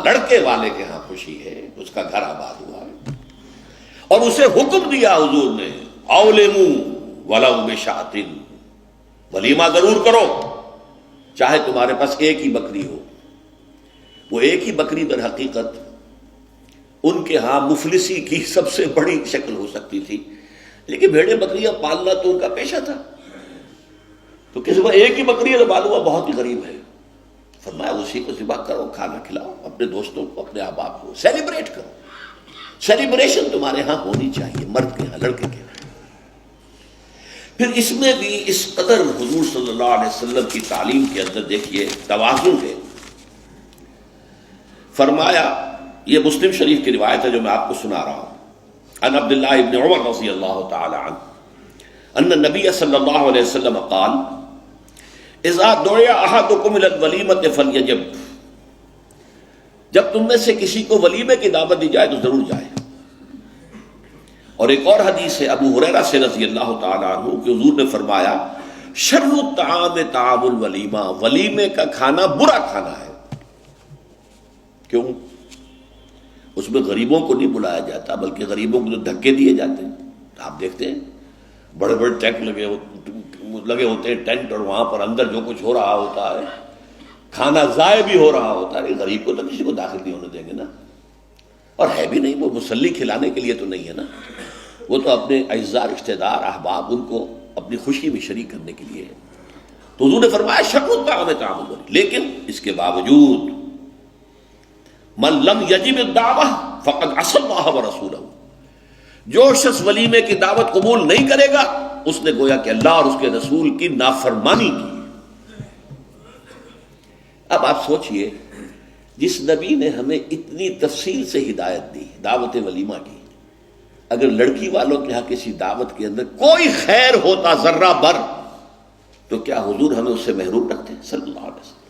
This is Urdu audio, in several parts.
لڑکے والے کے ہاں خوشی ہے، اس کا گھر آباد ہوا ہے، اور اسے حکم دیا حضور نے اولموا ولو بشاۃ، ولیمہ ضرور کرو چاہے تمہارے پاس ایک ہی بکری ہو۔ وہ ایک ہی بکری در حقیقت ان کے ہاں مفلسی کی سب سے بڑی شکل ہو سکتی تھی، لیکن بھیڑیں بکریاں پالنا تو ان کا پیشہ تھا، تو کسی کو ایک ہی بکری ہے معلوم بہت ہی غریب ہے، فرمایا اسی کو ذبح کرو، کھانا کھلاؤ اپنے دوستوں کو، اپنے احباب کو، سیلیبریٹ کرو۔ سیلیبریشن تمہارے ہاں ہونی چاہیے، مرد کے ہاں، لڑکے کے ہاں۔ پھر اس میں بھی اس قدر حضور صلی اللہ علیہ وسلم کی تعلیم کے اندر دیکھیے توازن ہے۔ فرمایا، یہ مسلم شریف کی روایت ہے جو میں آپ کو سنا رہا ہوں، عن عبداللہ ابن عمر رضی اللہ تعالی عنہ ان النبی صلی اللہ علیہ وسلم قال اذا دعی احدکم الی الولیمۃ فلیجب، جب تم میں سے کسی کو ولیمے کی دعوت دی جائے تو ضرور جائے۔ اور ایک اور حدیث ہے ابو ہریرہ سے رضی اللہ تعالی عنہ کہ حضور نے فرمایا شر الطعام طعام الولیمہ، ولیمے کا کھانا برا کھانا ہے۔ کیوں؟ اس میں غریبوں کو نہیں بلایا جاتا، بلکہ غریبوں کو جو دھکے دیے جاتے ہیں۔ آپ دیکھتے ہیں بڑے بڑے ٹینک لگے ہوتے ہیں ٹینٹ، اور وہاں پر اندر جو کچھ ہو رہا ہوتا ہے، کھانا ضائع بھی ہو رہا ہوتا ہے، غریب کو تو کسی کو داخل نہیں ہونے دیں گے نا، اور ہے بھی نہیں، وہ مسلی کھلانے کے لیے تو نہیں ہے نا، وہ تو اپنے اعزاء رشتہ دار احباب ان کو اپنی خوشی میں شریک کرنے کے لیے ہے۔ تو حضور نے فرمایا شر الطعام طعام الولیمہ، لیکن اس کے باوجود من لم یجب الدعوہ فقد عصى اللہ ورسولہ، جو شخص ولیمے کی دعوت قبول نہیں کرے گا اس نے گویا کہ اللہ اور اس کے رسول کی نافرمانی کی۔ اب آپ سوچئے، جس نبی نے ہمیں اتنی تفصیل سے ہدایت دی دعوت ولیمہ کی، اگر لڑکی والوں کے ہاں کسی دعوت کے اندر کوئی خیر ہوتا ذرہ بر، تو کیا حضور ہمیں اس سے محروم رکھتے ہیں صلی اللہ علیہ وسلم؟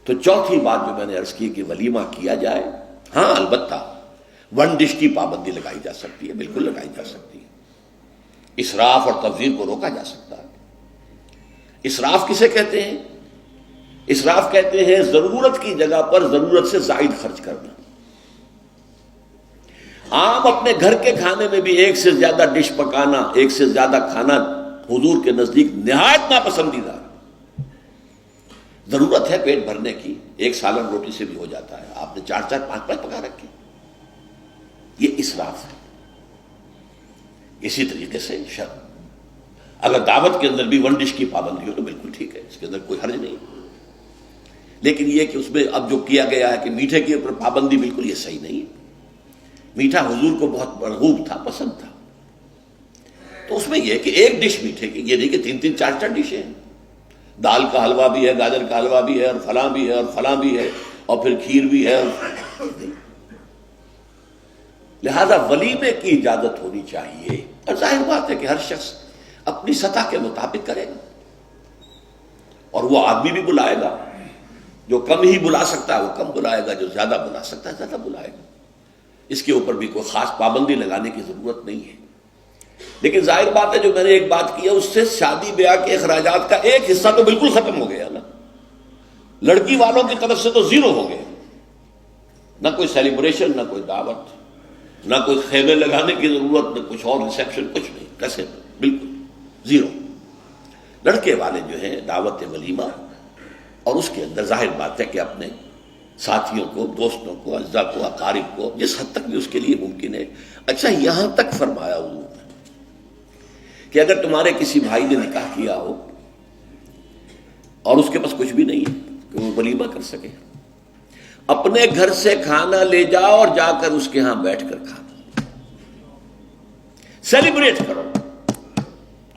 تو چوتھی بات جو میں نے عرض کی کہ ولیمہ کیا جائے، ہاں البتہ ون ڈش کی پابندی لگائی جا سکتی ہے، بالکل لگائی جا سکتی ہے، اسراف اور تبذیر کو روکا جا سکتا ہے۔ اسراف کسے کہتے ہیں؟ اسراف کہتے ہیں ضرورت کی جگہ پر ضرورت سے زائد خرچ کرنا۔ عام اپنے گھر کے کھانے میں بھی ایک سے زیادہ ڈش پکانا، ایک سے زیادہ کھانا حضور کے نزدیک نہایت ناپسندیدہ۔ ضرورت ہے پیٹ بھرنے کی، ایک سالن روٹی سے بھی ہو جاتا ہے، آپ نے 4 4 5 5 پکا رکھے، یہ اسراف ہے۔ اسی طریقے سے اگر دعوت کے اندر بھی ون ڈش کی پابندی ہو تو بالکل ٹھیک ہے، اس کے اندر کوئی حرج نہیں، لیکن یہ کہ اس میں اب جو کیا گیا ہے کہ میٹھے کے اوپر پابندی، بالکل یہ صحیح نہیں ہے۔ میٹھا حضور کو بہت مرغوب تھا، پسند تھا، تو اس میں یہ کہ ایک ڈش میٹھے کی، یہ نہیں کہ 3 3 4 4 ڈشیں ہیں، دال کا حلوہ بھی ہے، گاجر کا حلوہ بھی ہے، اور فلاں بھی ہے، اور فلاں بھی ہے، اور پھر کھیر بھی ہے۔ لہذا ولیمے کی اجازت ہونی چاہیے، اور ظاہر بات ہے کہ ہر شخص اپنی سطح کے مطابق کرے گا، اور وہ آدمی بھی بلائے گا، جو کم ہی بلا سکتا ہے وہ کم بلائے گا، جو زیادہ بلا سکتا ہے زیادہ بلائے گا۔ اس کے اوپر بھی کوئی خاص پابندی لگانے کی ضرورت نہیں ہے، لیکن ظاہر بات ہے جو میں نے ایک بات کی ہے، اس سے شادی بیاہ کے اخراجات کا ایک حصہ تو بالکل ختم ہو گیا نا، لڑکی والوں کی طرف سے تو زیرو ہو گئے، نہ کوئی سیلیبریشن، نہ کوئی دعوت، نہ کوئی خیمے لگانے کی ضرورت، نہ کچھ اور ریسیپشن، کچھ نہیں، کیسے بالکل زیرو۔ لڑکے والے جو ہیں دعوت ولیمہ، اور اس کے اندر ظاہر بات ہے کہ اپنے ساتھیوں کو، دوستوں کو، اعزاء کو، اقارب کو جس حد تک بھی اس کے لیے ممکن ہے۔ اچھا یہاں تک فرمایا حضور نے کہ اگر تمہارے کسی بھائی نے نکاح کیا ہو اور اس کے پاس کچھ بھی نہیں ہے کہ وہ ولیمہ کر سکے، اپنے گھر سے کھانا لے جاؤ اور جا کر اس کے ہاں بیٹھ کر کھانا، سیلیبریٹ کرو،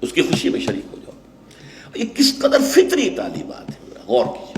اس کی خوشی میں شریک ہو جاؤ۔ یہ کس قدر فطری تعلیمات ہیں، غور کیجیے۔